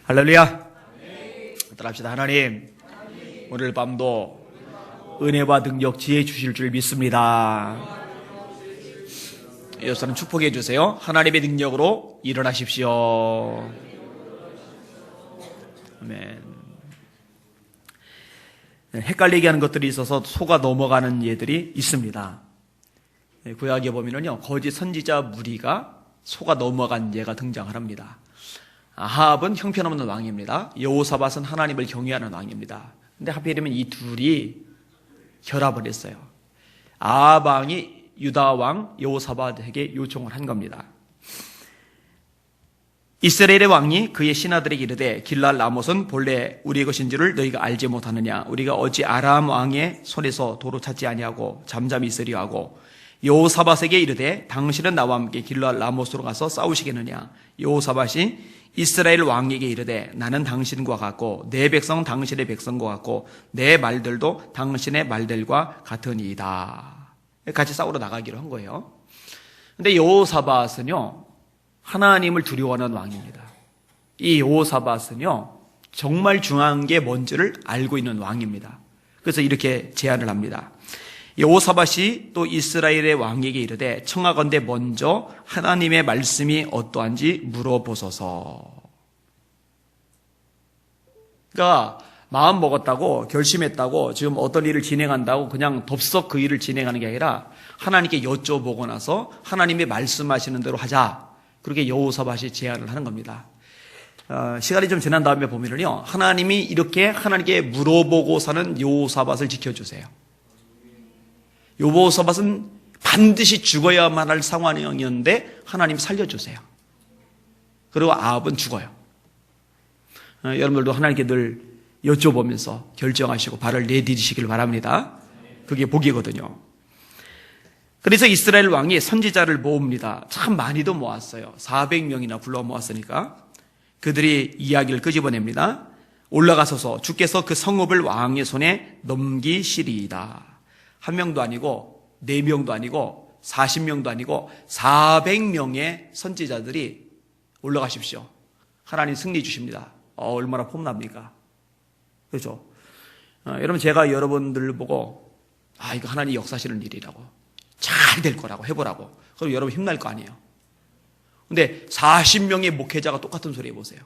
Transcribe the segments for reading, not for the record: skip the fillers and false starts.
할렐루야. 따라합시다. 하나님, 오늘 밤도 은혜와 능력, 지혜 주실 줄 믿습니다. 여러분 축복해 주세요. 하나님의 능력으로 일어나십시오. 아멘. 헷갈리게 하는 것들이 있어서 속아 넘어가는 예들이 있습니다. 구약에 보면은요, 거짓 선지자 무리가 속아 넘어간 예가 등장을 합니다. 아합은 형편없는 왕입니다. 여호사밧은 하나님을 경외하는 왕입니다. 근데 하필이면 이 둘이 결합을 했어요. 아합 왕이 유다 왕 여호사밧에게 요청을 한 겁니다. 이스라엘의 왕이 그의 신하들에게 이르되 길랄 라못은 본래 우리의 것인 줄을 너희가 알지 못하느냐. 우리가 어찌 아람 왕의 손에서 도로 찾지 아니하고 잠잠히 있으려 하고 여호사밧에게 이르되 당신은 나와 함께 길랄 라못으로 가서 싸우시겠느냐. 여호사밧이 이스라엘 왕에게 이르되 나는 당신과 같고 내 백성은 당신의 백성과 같고 내 말들도 당신의 말들과 같으니이다. 같이 싸우러 나가기로 한 거예요. 근데 여호사밧은요, 하나님을 두려워하는 왕입니다. 이 여호사밧은요, 정말 중요한 게 뭔지를 알고 있는 왕입니다. 그래서 이렇게 제안을 합니다. 여호사밧이 또 이스라엘의 왕에게 이르되 청하건대 먼저 하나님의 말씀이 어떠한지 물어보소서. 그러니까 마음 먹었다고, 결심했다고, 지금 어떤 일을 진행한다고 그냥 덥석 그 일을 진행하는 게 아니라 하나님께 여쭤보고 나서 하나님의 말씀하시는 대로 하자. 그렇게 여호사밧이 제안을 하는 겁니다. 시간이 좀 지난 다음에 보면은요, 하나님이 이렇게 하나님께 물어보고서는 여호사밧을 지켜주세요. 여호사밧은 반드시 죽어야만 할 상황이었는데 하나님 살려주세요. 그리고 아합은 죽어요. 여러분들도 하나님께 늘 여쭤보면서 결정하시고 발을 내디디시길 바랍니다. 그게 복이거든요. 그래서 이스라엘 왕이 선지자를 모읍니다. 참 많이도 모았어요. 400명이나 불러 모았으니까. 그들이 이야기를 끄집어냅니다. 올라가소서 주께서 그 성읍을 왕의 손에 넘기시리이다. 한 명도 아니고 4명도 아니고 40명도 아니고 400명의 선지자들이 올라가십시오. 하나님 승리 주십니다. 얼마나 폼납니까? 그렇죠? 여러분, 제가 여러분들 보고 이거 하나님 역사하시는 일이라고, 잘 될 거라고 해보라고, 그럼 여러분 힘날 거 아니에요. 근데 40명의 목회자가 똑같은 소리 해보세요.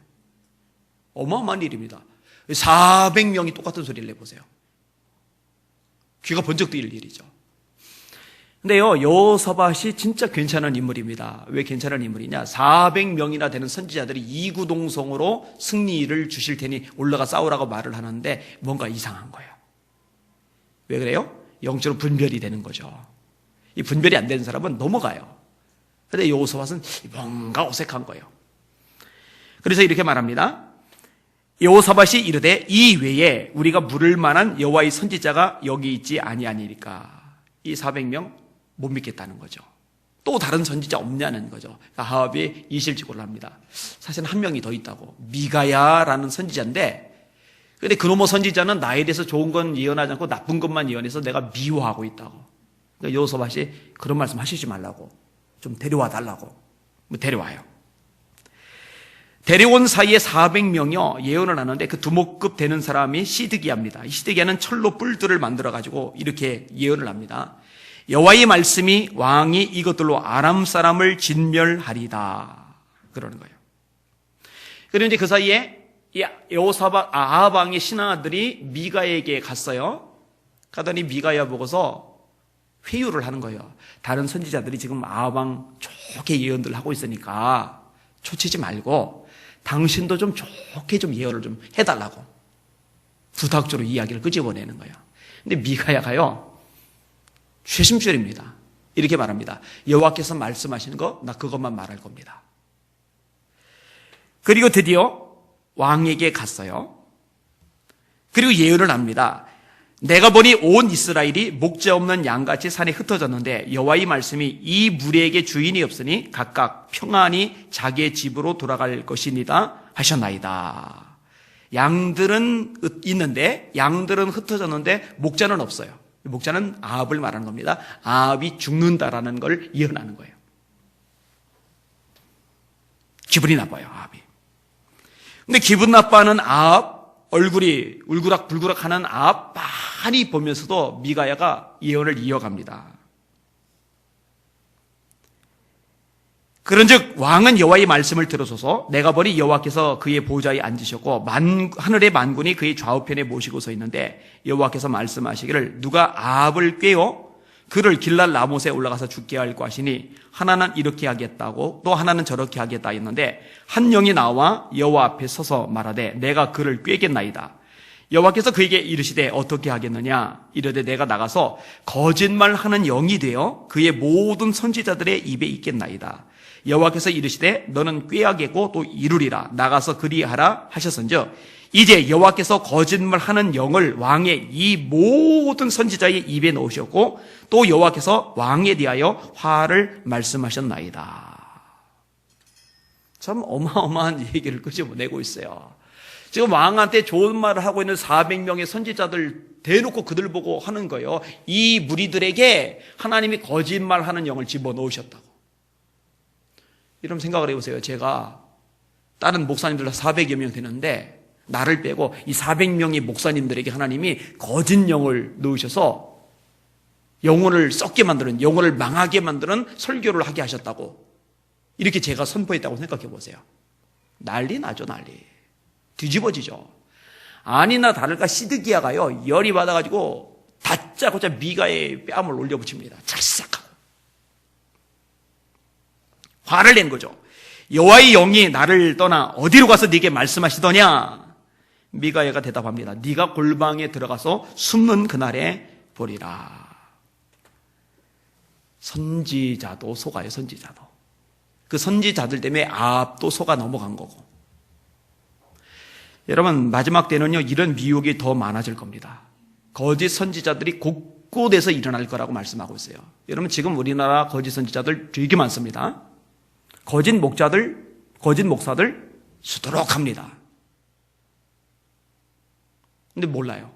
어마어마한 일입니다. 400명이 똑같은 소리를 해보세요. 귀가 번쩍 뜨일 일이죠. 근데요, 여호사밧이 진짜 괜찮은 인물입니다. 왜 괜찮은 인물이냐? 400명이나 되는 선지자들이 이구동성으로 승리를 주실 테니 올라가 싸우라고 말을 하는데 뭔가 이상한 거예요. 왜 그래요? 영적으로 분별이 되는 거죠. 이 분별이 안 되는 사람은 넘어가요. 근데 여호사밧은 뭔가 어색한 거예요. 그래서 이렇게 말합니다. 여호사밧이 이르되 이 외에 우리가 물을 만한 여호와의 선지자가 여기 있지 아니하니까. 이 400명 못 믿겠다는 거죠. 또 다른 선지자 없냐는 거죠. 아합이 이실직고를 합니다. 사실 한 명이 더 있다고. 미가야라는 선지자인데, 근데 그놈의 선지자는 나에 대해서 좋은 건 예언하지 않고 나쁜 것만 예언해서 내가 미워하고 있다고. 그러니까 여호사밧이 그런 말씀 하시지 말라고, 좀 데려와 달라고. 데려와요. 데려온 사이에 400명이요 예언을 하는데 그 두목급 되는 사람이 시드기야입니다. 이 시드기야는 철로 뿔들을 만들어 가지고 이렇게 예언을 합니다. 여호와의 말씀이 왕이 이것들로 아람 사람을 진멸하리다. 그러는 거예요. 그런데 그 사이에 여호사밧 아합 왕의 신하들이 미가에게 갔어요. 가더니 미가야 보고서 회유를 하는 거예요. 다른 선지자들이 지금 아합 왕 좋게 예언들 하고 있으니까 초치지 말고 당신도 좀 좋게 좀 예언을 좀 해달라고 부탁적으로 이야기를 끄집어내는 거예요. 근데 미가야가요, 최심줄입니다. 이렇게 말합니다. 여호와께서 말씀하시는 거 나 그것만 말할 겁니다. 그리고 드디어 왕에게 갔어요. 그리고 예언을 합니다. 내가 보니 온 이스라엘이 목자 없는 양같이 산에 흩어졌는데 여호와의 말씀이 이 무리에게 주인이 없으니 각각 평안히 자기의 집으로 돌아갈 것이니다 하셨나이다. 양들은 있는데, 양들은 흩어졌는데 목자는 없어요. 목자는 아합을 말하는 겁니다. 아합이 죽는다라는 걸 예언하는 거예요. 기분이 나빠요, 아합이. 근데 기분 나빠하는 아합, 얼굴이 울그락불그락하는 아합 많이 보면서도 미가야가 예언을 이어갑니다. 그런즉 왕은 여호와의 말씀을 들으소서. 내가 보니 여호와께서 그의 보좌에 앉으셨고 하늘의 만군이 그의 좌우편에 모시고 서 있는데 여호와께서 말씀하시기를 누가 아합을 꾀어 그를 길랄 라못에 올라가서 죽게 할고 하시니 하나는 이렇게 하겠다고 또 하나는 저렇게 하겠다 했는데 한 영이 나와 여호와 앞에 서서 말하되 내가 그를 꾀겠나이다. 여호와께서 그에게 이르시되 어떻게 하겠느냐 이르되 내가 나가서 거짓말하는 영이 되어 그의 모든 선지자들의 입에 있겠나이다. 여호와께서 이르시되 너는 꾀하겠고 또 이루리라. 나가서 그리하라 하셨은즉 이제 여호와께서 거짓말하는 영을 왕의 이 모든 선지자의 입에 넣으셨고 또 여호와께서 왕에 대하여 화를 말씀하셨나이다. 참 어마어마한 얘기를 끄집어내고 있어요. 지금 왕한테 좋은 말을 하고 있는 400명의 선지자들 대놓고 그들 보고 하는 거예요. 이 무리들에게 하나님이 거짓말하는 영을 집어넣으셨다고. 이런 생각을 해보세요. 제가 다른 목사님들 400여 명 되는데 나를 빼고 이 400명의 목사님들에게 하나님이 거짓 영을 넣으셔서 영혼을 썩게 만드는, 영혼을 망하게 만드는 설교를 하게 하셨다고 이렇게 제가 선포했다고 생각해 보세요. 난리 나죠, 난리. 뒤집어지죠. 아니나 다를까 시드기야가요 열이 받아가지고 다짜고짜 미가의 뺨을 올려붙입니다. 찰싹하고 화를 낸 거죠. 여호와의 영이 나를 떠나 어디로 가서 네게 말씀하시더냐? 미가야가 대답합니다. 네가 골방에 들어가서 숨는 그날에 보리라. 선지자도 속아요. 선지자도. 그 선지자들 때문에 아합도 속아 넘어간 거고. 여러분 마지막 때는요 이런 미혹이 더 많아질 겁니다. 거짓 선지자들이 곳곳에서 일어날 거라고 말씀하고 있어요. 여러분 지금 우리나라 거짓 선지자들 되게 많습니다. 거짓 목사들 수두룩합니다. 근데 몰라요.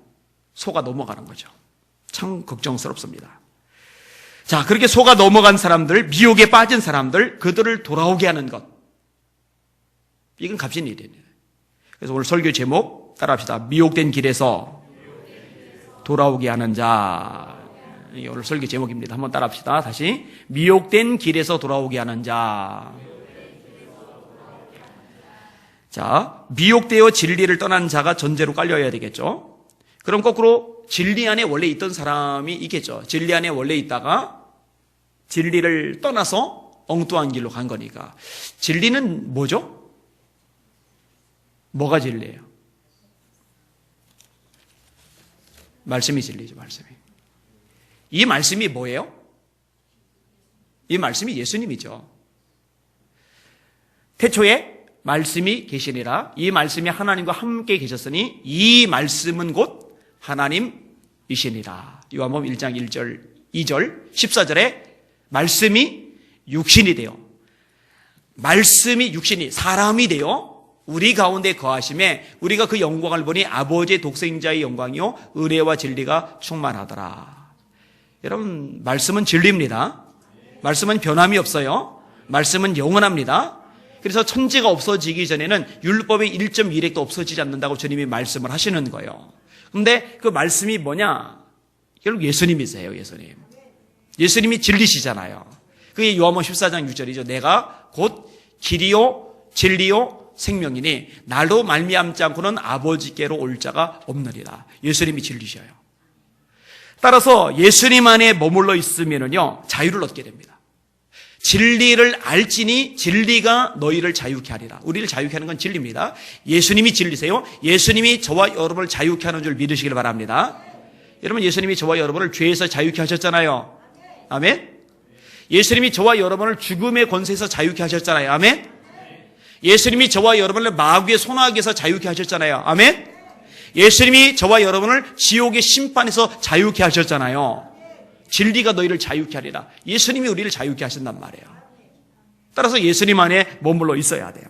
속아 넘어가는 거죠. 참 걱정스럽습니다. 자, 그렇게 속아 넘어간 사람들, 미혹에 빠진 사람들, 그들을 돌아오게 하는 것. 이건 값진 일이에요. 그래서 오늘 설교 제목 따라합시다. 미혹된 길에서 돌아오게 하는 자. 이게 오늘 설교 제목입니다. 한번 따라합시다. 다시. 미혹된 길에서 돌아오게 하는 자. 자, 미혹되어 진리를 떠난 자가 전제로 깔려야 되겠죠. 그럼 거꾸로 진리 안에 원래 있던 사람이 있겠죠. 진리 안에 원래 있다가 진리를 떠나서 엉뚱한 길로 간 거니까. 진리는 뭐죠? 뭐가 진리예요? 말씀이 진리죠, 말씀이. 이 말씀이 뭐예요? 이 말씀이 예수님이죠. 태초에 말씀이 계시니라. 이 말씀이 하나님과 함께 계셨으니 이 말씀은 곧 하나님이시니라. 요한복음 1장 1절 2절 14절에 말씀이 육신이 되어 말씀이 육신이 사람이 되어 우리 가운데 거하심에 우리가 그 영광을 보니 아버지의 독생자의 영광이요 은혜와 진리가 충만하더라. 여러분 말씀은 진리입니다. 말씀은 변함이 없어요. 말씀은 영원합니다. 그래서 천지가 없어지기 전에는 율법의 1.1획도 없어지지 않는다고 주님이 말씀을 하시는 거예요. 그런데 그 말씀이 뭐냐? 결국 예수님이세요. 예수님이 진리시잖아요. 그게 요한복음 14장 6절이죠. 내가 곧 길이요 진리요 생명이니 날로 말미암지 않고는 아버지께로 올 자가 없느니라. 예수님이 진리셔요. 따라서 예수님 안에 머물러 있으면요 자유를 얻게 됩니다. 진리를 알지니 진리가 너희를 자유케 하리라. 우리를 자유케 하는 건 진리입니다. 예수님이 진리세요. 예수님이 저와 여러분을 자유케 하는 줄 믿으시길 바랍니다. 여러분 예수님이 저와 여러분을 죄에서 자유케 하셨잖아요. 아멘. 예수님이 저와 여러분을 죽음의 권세에서 자유케 하셨잖아요. 아멘. 예수님이 저와 여러분을 마귀의 손아귀에서 자유케 하셨잖아요. 아멘. 예수님이 저와 여러분을 지옥의 심판에서 자유케 하셨잖아요. 진리가 너희를 자유케 하리라. 예수님이 우리를 자유케 하신단 말이에요. 따라서 예수님 안에 머물러 있어야 돼요.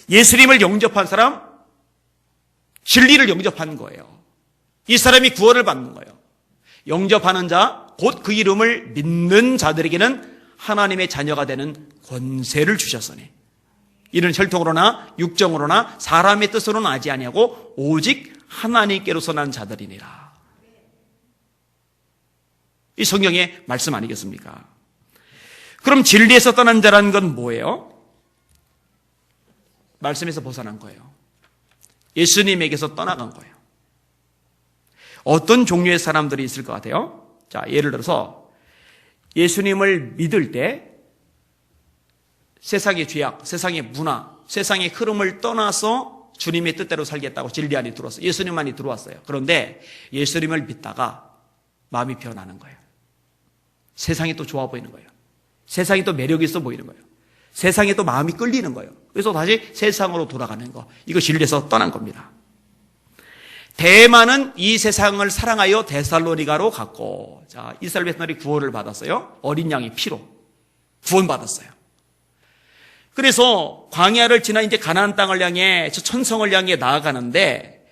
예수님을 영접한 사람, 진리를 영접하는 거예요. 이 사람이 구원을 받는 거예요. 영접하는 자, 곧 그 이름을 믿는 자들에게는 하나님의 자녀가 되는 권세를 주셨으니 이는 혈통으로나 육정으로나 사람의 뜻으로는 하지 아니하고 오직 하나님께로서 난 자들이니라. 이 성경의 말씀 아니겠습니까? 그럼 진리에서 떠난 자라는 건 뭐예요? 말씀에서 벗어난 거예요. 예수님에게서 떠나간 거예요. 어떤 종류의 사람들이 있을 것 같아요? 자, 예를 들어서 예수님을 믿을 때 세상의 죄악, 세상의 문화, 세상의 흐름을 떠나서 주님의 뜻대로 살겠다고 진리 안에 들어왔어요. 예수님만이 들어왔어요. 그런데 예수님을 믿다가 마음이 변하는 거예요. 세상이 또 좋아 보이는 거예요. 세상이 또 매력이 있어 보이는 거예요. 세상에 또 마음이 끌리는 거예요. 그래서 다시 세상으로 돌아가는 거. 이거 진리에서 떠난 겁니다. 대만은 이 세상을 사랑하여 데살로니가로 갔고, 자, 이스라엘 백성들이 구원을 받았어요. 어린 양의 피로 구원받았어요. 그래서 광야를 지나 이제 가나안 땅을 향해, 저 천성을 향해 나아가는데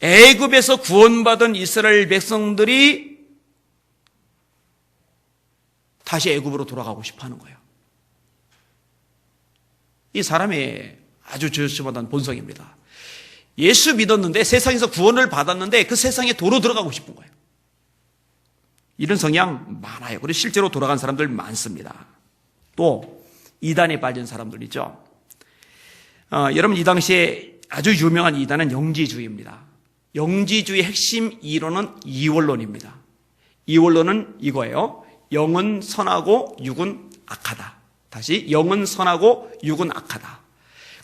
애굽에서 구원받은 이스라엘 백성들이 다시 애굽으로 돌아가고 싶어하는 거예요. 이 사람의 아주 저주받은 본성입니다. 예수 믿었는데, 세상에서 구원을 받았는데 그 세상에 도로 들어가고 싶은 거예요. 이런 성향 많아요. 그리고 실제로 돌아간 사람들 많습니다. 또 이단에 빠진 사람들 있죠. 여러분, 이 당시에 아주 유명한 이단은 영지주의입니다. 영지주의 핵심 이론은 이원론입니다. 이원론은 이거예요. 영은 선하고 육은 악하다. 다시, 영은 선하고 육은 악하다.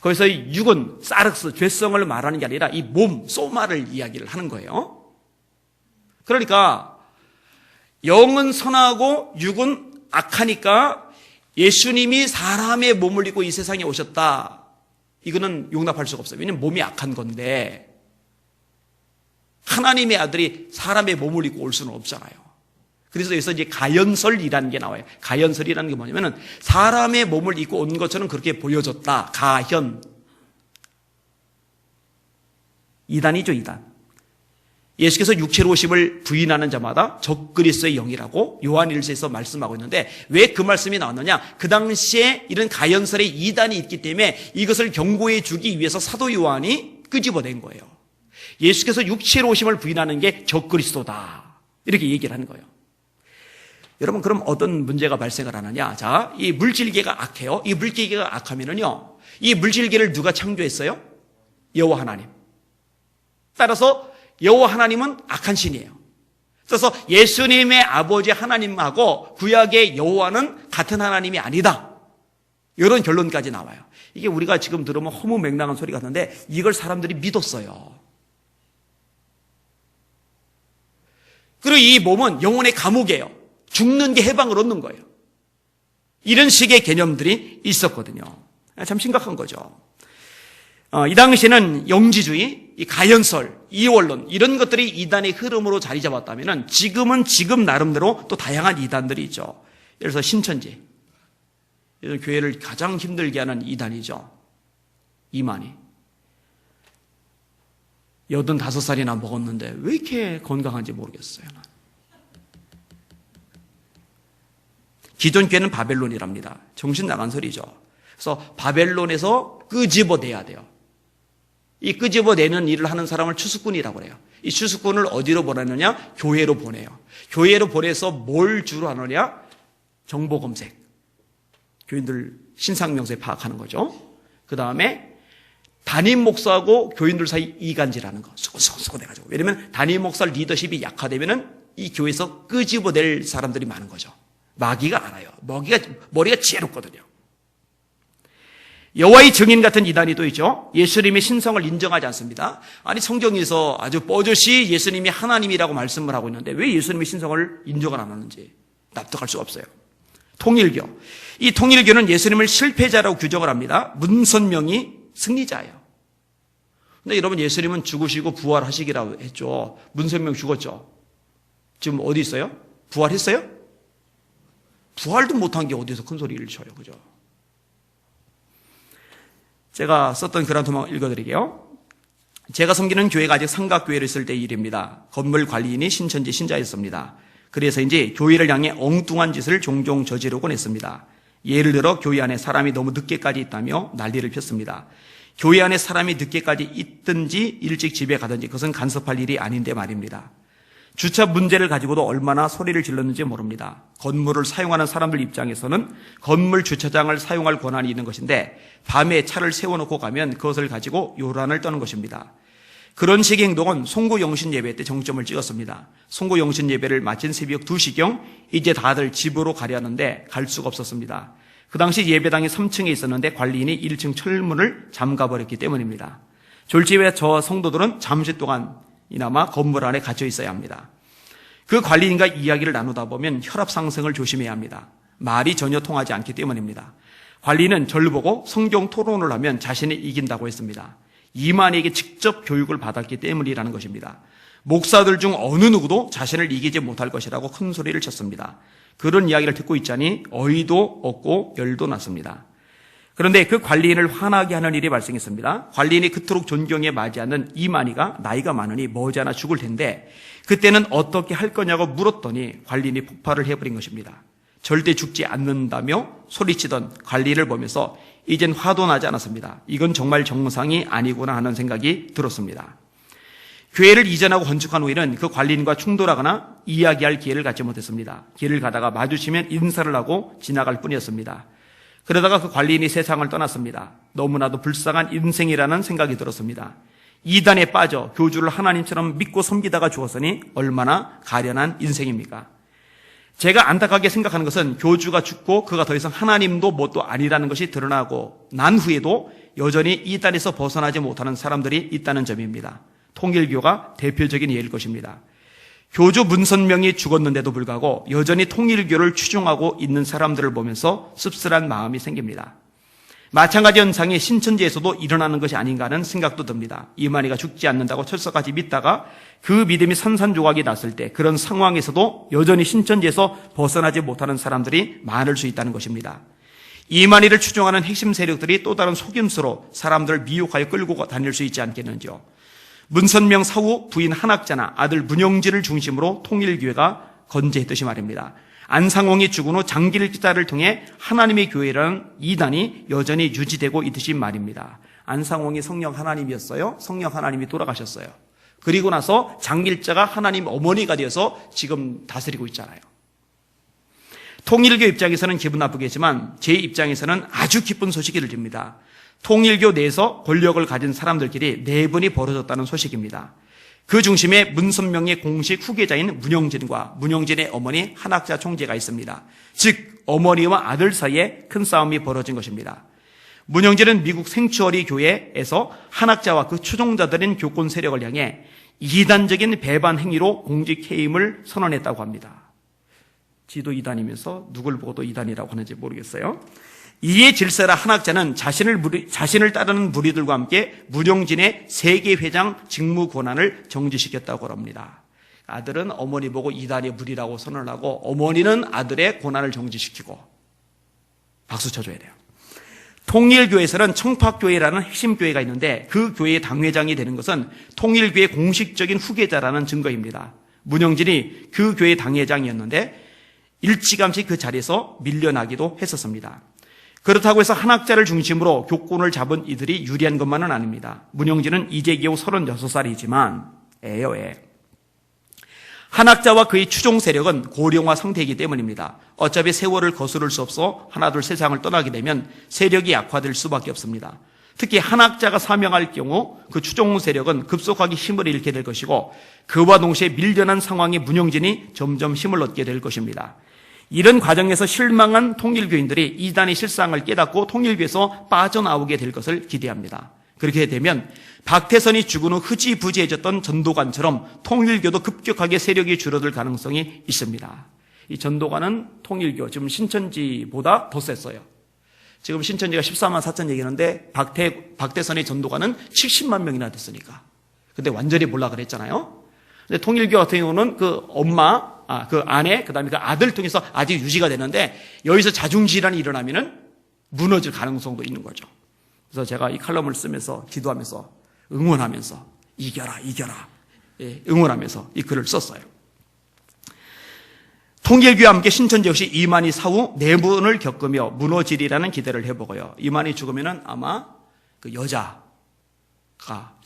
거기서 육은 사르스, 죄성을 말하는 게 아니라 이 몸, 소마를 이야기를 하는 거예요. 그러니까 영은 선하고 육은 악하니까 예수님이 사람의 몸을 입고 이 세상에 오셨다. 이거는 용납할 수가 없어요. 왜냐하면 몸이 악한 건데 하나님의 아들이 사람의 몸을 입고 올 수는 없잖아요. 그래서 여기서 이제 가연설이라는 게 나와요. 가연설이라는 게 뭐냐면은 사람의 몸을 입고 온 것처럼 그렇게 보여줬다. 가현. 이단이죠, 이단. 예수께서 육체로 오심을 부인하는 자마다 적그리스도의 영이라고 요한 1서에서 말씀하고 있는데 왜 그 말씀이 나왔느냐? 그 당시에 이런 가연설의 이단이 있기 때문에 이것을 경고해 주기 위해서 사도 요한이 끄집어낸 거예요. 예수께서 육체로 오심을 부인하는 게 적그리스도다. 이렇게 얘기를 하는 거예요. 여러분, 그럼 어떤 문제가 발생을 하느냐? 자, 이 물질계가 악해요. 이 물질계가 악하면은요, 이 물질계를 누가 창조했어요? 여호와 하나님. 따라서 여호와 하나님은 악한 신이에요. 그래서 예수님의 아버지 하나님하고 구약의 여호와는 같은 하나님이 아니다. 이런 결론까지 나와요. 이게 우리가 지금 들으면 허무맹랑한 소리 같은데 이걸 사람들이 믿었어요. 그리고 이 몸은 영혼의 감옥이에요. 죽는 게 해방을 얻는 거예요. 이런 식의 개념들이 있었거든요. 참 심각한 거죠. 이 당시에는 영지주의, 이 가연설, 이원론 이런 것들이 이단의 흐름으로 자리 잡았다면 지금은 지금 나름대로 또 다양한 이단들이 있죠. 예를 들어서 신천지, 교회를 가장 힘들게 하는 이단이죠. 이만희. 85살이나 먹었는데 왜 이렇게 건강한지 모르겠어요. 기존 교회는 바벨론이랍니다. 정신 나간 소리죠. 그래서 바벨론에서 끄집어내야 돼요. 이 끄집어내는 일을 하는 사람을 추수꾼이라고 그래요. 이 추수꾼을 어디로 보내느냐? 교회로 보내요. 교회로 보내서 뭘 주로 하느냐? 정보 검색. 교인들 신상 명세 파악하는 거죠. 그 다음에 담임 목사하고 교인들 사이 이간질하는 거. 수고수고 해가지고. 왜냐면 담임 목사 리더십이 약화되면은 이 교회에서 끄집어낼 사람들이 많은 거죠. 마귀가 알아요. 머리가 지혜롭거든요. 여호와의 증인 같은 이단이 또 있죠. 예수님의 신성을 인정하지 않습니다. 아니, 성경에서 아주 뻐젓이 예수님이 하나님이라고 말씀을 하고 있는데 왜 예수님의 신성을 인정을 안 하는지 납득할 수가 없어요. 통일교. 이 통일교는 예수님을 실패자라고 규정을 합니다. 문선명이 승리자예요. 근데 여러분, 예수님은 죽으시고 부활하시기라고 했죠. 문선명 죽었죠. 지금 어디 있어요? 부활했어요? 부활도 못한 게 어디서 큰 소리를 쳐요. 그죠? 제가 썼던 글 한 토막 읽어드릴게요. 제가 섬기는 교회가 아직 삼각교회를 있을 때 일입니다. 건물 관리인이 신천지 신자였습니다. 그래서 이제 교회를 향해 엉뚱한 짓을 종종 저지르곤 했습니다. 예를 들어 교회 안에 사람이 너무 늦게까지 있다며 난리를 폈습니다. 교회 안에 사람이 늦게까지 있든지 일찍 집에 가든지 그것은 간섭할 일이 아닌데 말입니다. 주차 문제를 가지고도 얼마나 소리를 질렀는지 모릅니다. 건물을 사용하는 사람들 입장에서는 건물 주차장을 사용할 권한이 있는 것인데 밤에 차를 세워놓고 가면 그것을 가지고 요란을 떠는 것입니다. 그런 식의 행동은 송구영신 예배 때 정점을 찍었습니다. 송구영신 예배를 마친 새벽 2시경 이제 다들 집으로 가려는데 갈 수가 없었습니다. 그 당시 예배당이 3층에 있었는데 관리인이 1층 철문을 잠가버렸기 때문입니다. 졸지에 저 성도들은 잠시 동안이나마 건물 안에 갇혀 있어야 합니다. 그 관리인과 이야기를 나누다 보면 혈압 상승을 조심해야 합니다. 말이 전혀 통하지 않기 때문입니다. 관리는 저를 보고 성경 토론을 하면 자신이 이긴다고 했습니다. 이만희에게 직접 교육을 받았기 때문이라는 것입니다. 목사들 중 어느 누구도 자신을 이기지 못할 것이라고 큰 소리를 쳤습니다. 그런 이야기를 듣고 있자니 어이도 없고 열도 났습니다. 그런데 그 관리인을 화나게 하는 일이 발생했습니다. 관리인이 그토록 존경에 맞이하는 이만희가 나이가 많으니 머지않아 죽을 텐데 그때는 어떻게 할 거냐고 물었더니 관리인이 폭발을 해버린 것입니다. 절대 죽지 않는다며 소리치던 관리를 보면서 이젠 화도 나지 않았습니다. 이건 정말 정상이 아니구나 하는 생각이 들었습니다. 교회를 이전하고 건축한 후에는 그 관리인과 충돌하거나 이야기할 기회를 갖지 못했습니다. 길을 가다가 마주치면 인사를 하고 지나갈 뿐이었습니다. 그러다가 그 관리인이 세상을 떠났습니다. 너무나도 불쌍한 인생이라는 생각이 들었습니다. 이단에 빠져 교주를 하나님처럼 믿고 섬기다가 죽었으니 얼마나 가련한 인생입니까? 제가 안타깝게 생각하는 것은 교주가 죽고 그가 더 이상 하나님도 뭣도 아니라는 것이 드러나고 난 후에도 여전히 이단에서 벗어나지 못하는 사람들이 있다는 점입니다. 통일교가 대표적인 예일 것입니다. 교주 문선명이 죽었는데도 불구하고 여전히 통일교를 추종하고 있는 사람들을 보면서 씁쓸한 마음이 생깁니다. 마찬가지 현상이 신천지에서도 일어나는 것이 아닌가 하는 생각도 듭니다. 이만희가 죽지 않는다고 철석까지 믿다가 그 믿음이 산산조각이 났을 때 그런 상황에서도 여전히 신천지에서 벗어나지 못하는 사람들이 많을 수 있다는 것입니다. 이만희를 추종하는 핵심 세력들이 또 다른 속임수로 사람들을 미혹하여 끌고 다닐 수 있지 않겠는지요. 문선명 사후 부인 한학자나 아들 문영진을 중심으로 통일교회가 건재했듯이 말입니다. 안상홍이 죽은 후 장길자를 통해 하나님의 교회라는 이단이 여전히 유지되고 있듯이 말입니다. 안상홍이 성령 하나님이었어요. 성령 하나님이 돌아가셨어요. 그리고 나서 장길자가 하나님 어머니가 되어서 지금 다스리고 있잖아요. 통일교 입장에서는 기분 나쁘겠지만 제 입장에서는 아주 기쁜 소식이 들립니다. 통일교 내에서 권력을 가진 사람들끼리 내분이 벌어졌다는 소식입니다. 그 중심에 문선명의 공식 후계자인 문영진과 문영진의 어머니 한학자 총재가 있습니다. 즉 어머니와 아들 사이에 큰 싸움이 벌어진 것입니다. 문영진은 미국 생추어리 교회에서 한학자와 그 추종자들인 교권 세력을 향해 이단적인 배반 행위로 공직 해임을 선언했다고 합니다. 지도 이단이면서 누굴 보고도 이단이라고 하는지 모르겠어요. 이에 질세라 한학자는 자신을 따르는 무리들과 함께 문영진의 세계회장 직무 권한을 정지시켰다고 합니다. 아들은 어머니 보고 이단의 무리라고 선언을 하고 어머니는 아들의 권한을 정지시키고 박수 쳐줘야 돼요. 통일교에서는 청파교회라는 핵심 교회가 있는데 그 교회의 당회장이 되는 것은 통일교의 공식적인 후계자라는 증거입니다. 문영진이 그 교회의 당회장이었는데 일찌감치 그 자리에서 밀려나기도 했었습니다. 그렇다고 해서 한학자를 중심으로 교권을 잡은 이들이 유리한 것만은 아닙니다. 문영진은 이제 겨우 36살이지만 한학자와 그의 추종 세력은 고령화 상태이기 때문입니다. 어차피 세월을 거스를 수 없어 하나둘 세상을 떠나게 되면 세력이 약화될 수밖에 없습니다. 특히 한학자가 사명할 경우 그 추종 세력은 급속하게 힘을 잃게 될 것이고 그와 동시에 밀려난 상황에 문영진이 점점 힘을 얻게 될 것입니다. 이런 과정에서 실망한 통일교인들이 이단의 실상을 깨닫고 통일교에서 빠져나오게 될 것을 기대합니다. 그렇게 되면 박태선이 죽은 후 흐지부지해졌던 전도관처럼 통일교도 급격하게 세력이 줄어들 가능성이 있습니다. 이 전도관은 통일교, 지금 신천지보다 더 셌어요. 지금 신천지가 14만 4천 얘기하는데 박태선의 전도관은 70만 명이나 됐으니까. 근데 완전히 몰라 그랬잖아요. 근데 통일교 같은 경우는 그 엄마, 그 아내, 그 다음에 그 아들 통해서 아직 유지가 되는데 여기서 자중질환이 일어나면은 무너질 가능성도 있는 거죠. 그래서 제가 이 칼럼을 쓰면서 기도하면서 응원하면서 이겨라. 응원하면서 이 글을 썼어요. 통일교와 함께 신천지 역시 이만희 사후 내분을 겪으며 무너지리라는 기대를 해보고요. 이만희 죽으면은 아마 그 여자가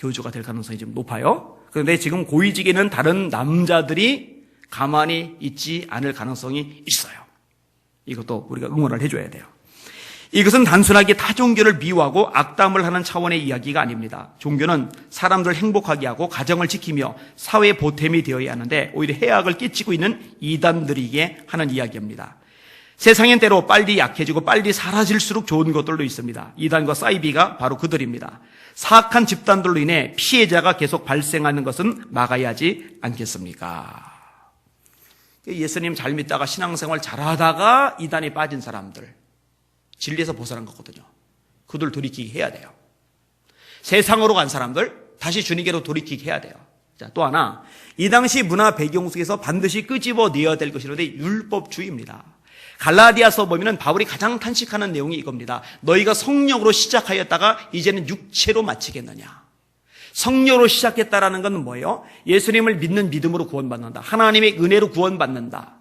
교주가 될 가능성이 좀 높아요. 그런데 지금 고위직에는 다른 남자들이 가만히 있지 않을 가능성이 있어요. 이것도 우리가 응원을 해줘야 돼요. 이것은 단순하게 타종교를 미워하고 악담을 하는 차원의 이야기가 아닙니다. 종교는 사람들을 행복하게 하고 가정을 지키며 사회 보탬이 되어야 하는데 오히려 해악을 끼치고 있는 이단들에게 하는 이야기입니다. 세상엔 때로 빨리 약해지고 빨리 사라질수록 좋은 것들도 있습니다. 이단과 사이비가 바로 그들입니다. 사악한 집단들로 인해 피해자가 계속 발생하는 것은 막아야 하지 않겠습니까? 예수님 잘 믿다가 신앙생활 잘하다가 이단에 빠진 사람들, 진리에서 벗어난 거거든요. 그들 돌이키게 해야 돼요. 세상으로 간 사람들 다시 주님께로 돌이키게 해야 돼요. 자, 또 하나, 이 당시 문화 배경 속에서 반드시 끄집어내야 될 것이라는데 율법주의입니다. 갈라디아서 보면은 바울이 가장 탄식하는 내용이 이겁니다. 너희가 성령으로 시작하였다가 이제는 육체로 마치겠느냐. 성령으로 시작했다라는 건 뭐예요? 예수님을 믿는 믿음으로 구원받는다. 하나님의 은혜로 구원받는다.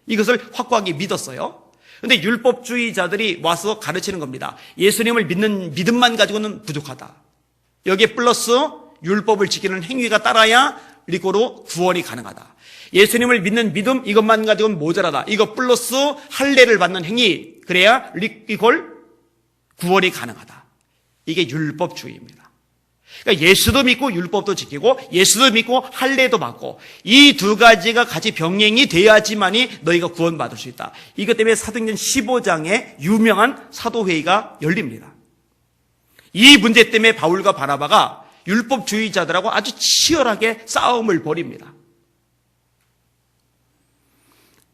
이것을 확고하게 믿었어요. 그런데 율법주의자들이 와서 가르치는 겁니다. 예수님을 믿는 믿음만 가지고는 부족하다. 여기에 플러스 율법을 지키는 행위가 따라야 리고로 구원이 가능하다. 예수님을 믿는 믿음 이것만 가지고는 모자라다. 이거 플러스 할례를 받는 행위, 그래야 이걸 구원이 가능하다. 이게 율법주의입니다. 그러니까 예수도 믿고 율법도 지키고 예수도 믿고 할례도 받고 이 두 가지가 같이 병행이 돼야지만이 너희가 구원받을 수 있다. 이것 때문에 사도행전 15장에 유명한 사도회의가 열립니다. 이 문제 때문에 바울과 바나바가 율법주의자들하고 아주 치열하게 싸움을 벌입니다.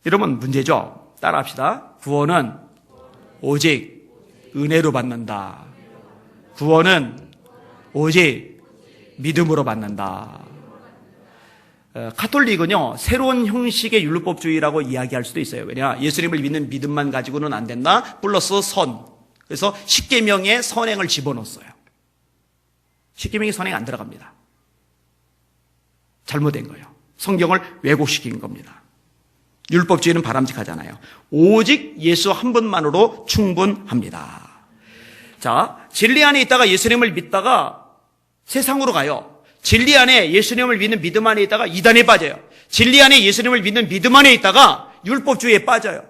여러분, 문제죠. 따라합시다. 구원은 오직 은혜로 받는다. 구원은 오직 믿음으로 받는다. 가톨릭은요, 새로운 형식의 율법주의라고 이야기할 수도 있어요. 왜냐, 예수님을 믿는 믿음만 가지고는 안 된다. 플러스 선. 그래서 십계명에 선행을 집어넣었어요. 십계명에 선행 안 들어갑니다. 잘못된 거예요. 성경을 왜곡시킨 겁니다. 율법주의는 바람직하잖아요. 오직 예수 한 분만으로 충분합니다. 자, 진리 안에 있다가 예수님을 믿다가 세상으로 가요. 진리 안에 예수님을 믿는 믿음 안에 있다가 이단에 빠져요. 진리 안에 예수님을 믿는 믿음 안에 있다가 율법주의에 빠져요.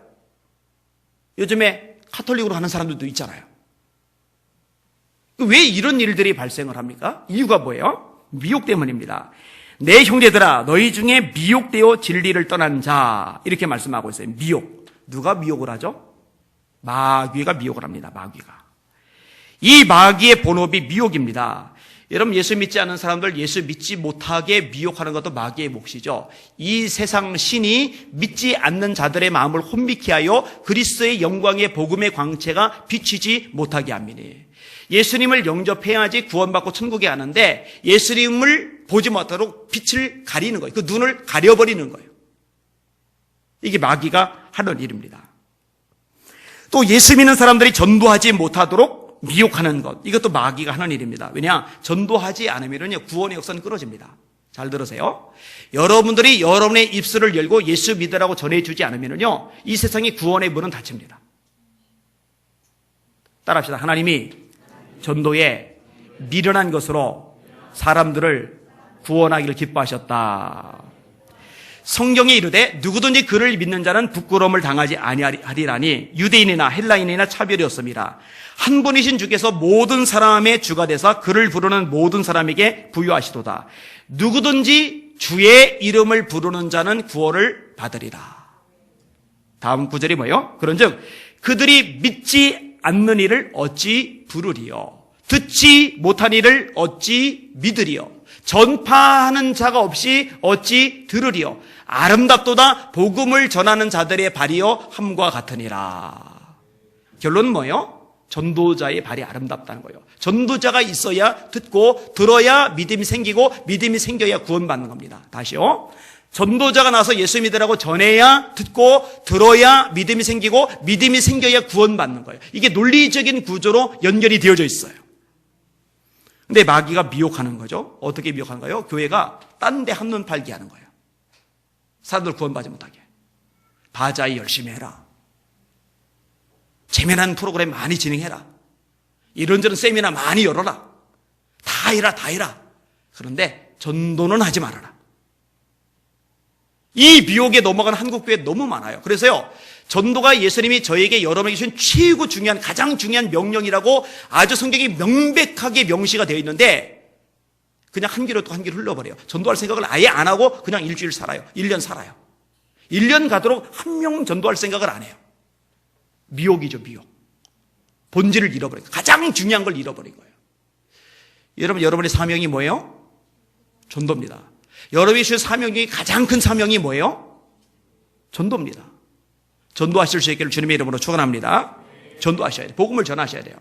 요즘에 카톨릭으로 하는 사람들도 있잖아요. 왜 이런 일들이 발생을 합니까? 이유가 뭐예요? 미혹 때문입니다. 내 형제들아, 너희 중에 미혹되어 진리를 떠난 자, 이렇게 말씀하고 있어요. 미혹. 누가 미혹을 하죠? 마귀가 미혹을 합니다. 마귀가. 이 마귀의 본업이 미혹입니다. 여러분, 예수 믿지 않는 사람들 예수 믿지 못하게 미혹하는 것도 마귀의 몫이죠. 이 세상 신이 믿지 않는 자들의 마음을 혼미케 하여 그리스도의 영광의 복음의 광채가 비치지 못하게 합니다. 예수님을 영접해야지 구원받고 천국에 가는데 예수님을 보지 못하도록 빛을 가리는 거예요. 그 눈을 가려버리는 거예요. 이게 마귀가 하는 일입니다. 또 예수 믿는 사람들이 전도하지 못하도록 미혹하는 것, 이것도 마귀가 하는 일입니다. 왜냐? 전도하지 않으면 구원의 역사는 끊어집니다. 잘 들으세요. 여러분들이 여러분의 입술을 열고 예수 믿으라고 전해주지 않으면요, 이 세상의 구원의 문은 닫힙니다. 따라합시다. 하나님이 전도에 미련한 것으로 사람들을 구원하기를 기뻐하셨다. 성경에 이르되 누구든지 그를 믿는 자는 부끄러움을 당하지 아니하리라니 유대인이나 헬라인이나 차별이 없습니다. 한 분이신 주께서 모든 사람의 주가 되사 그를 부르는 모든 사람에게 부유하시도다. 누구든지 주의 이름을 부르는 자는 구원을 받으리라. 다음 구절이 뭐예요? 그런즉 그들이 믿지 않는 이를 어찌 부르리요? 듣지 못한 이를 어찌 믿으리요? 전파하는 자가 없이 어찌 들으리요? 아름답도다 복음을 전하는 자들의 발이요 함과 같으니라. 결론은 뭐예요? 전도자의 발이 아름답다는 거예요. 전도자가 있어야 듣고 들어야 믿음이 생기고 믿음이 생겨야 구원받는 겁니다. 다시요. 전도자가 나서 예수 믿으라고 전해야 듣고 들어야 믿음이 생기고 믿음이 생겨야 구원받는 거예요. 이게 논리적인 구조로 연결이 되어져 있어요. 근데 마귀가 미혹하는 거죠. 어떻게 미혹하는가요? 교회가 딴 데 한눈 팔게 하는 거예요. 사람들 구원받지 못하게. 바자이 열심히 해라. 재미난 프로그램 많이 진행해라. 이런저런 세미나 많이 열어라. 다 해라. 그런데 전도는 하지 말아라. 이 미혹에 넘어간 한국교회 너무 많아요. 그래서요, 전도가 예수님이 저에게 여러분에게 주신 최고 중요한, 가장 중요한 명령이라고 아주 성경이 명백하게 명시가 되어 있는데 그냥 한 귀로 또 한 귀로 흘러버려요. 전도할 생각을 아예 안 하고 그냥 일주일 살아요. 1년 살아요. 1년 가도록 한 명 전도할 생각을 안 해요. 미혹이죠, 미혹. 본질을 잃어버린 거예요. 가장 중요한 걸 잃어버린 거예요. 여러분, 여러분의 사명이 뭐예요? 전도입니다. 여러분이 주신 사명 중에 가장 큰 사명이 뭐예요? 전도입니다. 전도하실 수 있기를 주님의 이름으로 축원합니다. 전도하셔야 돼요. 복음을 전하셔야 돼요.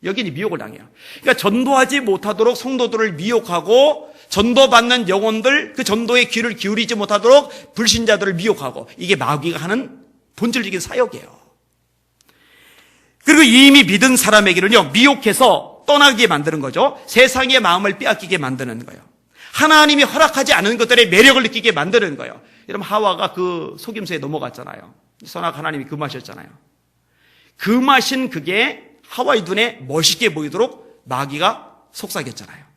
여기는 미혹을 당해요. 그러니까 전도하지 못하도록 성도들을 미혹하고, 전도받는 영혼들 그 전도에 귀를 기울이지 못하도록 불신자들을 미혹하고, 이게 마귀가 하는 본질적인 사역이에요. 그리고 이미 믿은 사람에게는요, 미혹해서 떠나게 만드는 거죠. 세상의 마음을 빼앗기게 만드는 거예요. 하나님이 허락하지 않은 것들의 매력을 느끼게 만드는 거예요. 여러분, 하와가 그 속임수에 넘어갔잖아요. 선악 하나님이 금하셨잖아요. 금하신 그게 하와의 눈에 멋있게 보이도록 마귀가 속삭였잖아요.